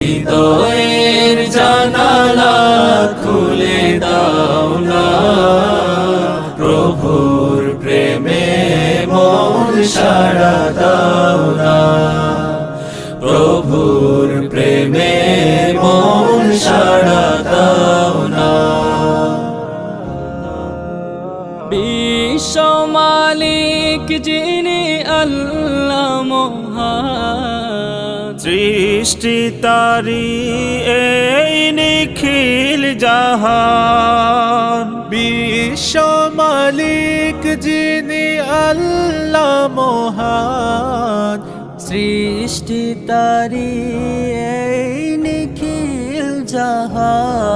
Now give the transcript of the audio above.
হৃদয়ের জানালা খুলে দাও না, প্রভুর প্রেমে মন সাড়া দাও না, প্রভুর প্রেমে মন সাড়া দাও না। বিশ্ব মালিক যিনি আল্লাহ মহান, সৃষ্টি তারি এই নিখিল জাহান। বিশ্ব মালিক যিনি আল্লাহ মহান, সৃষ্টি তারি এই নিখিল জাহান।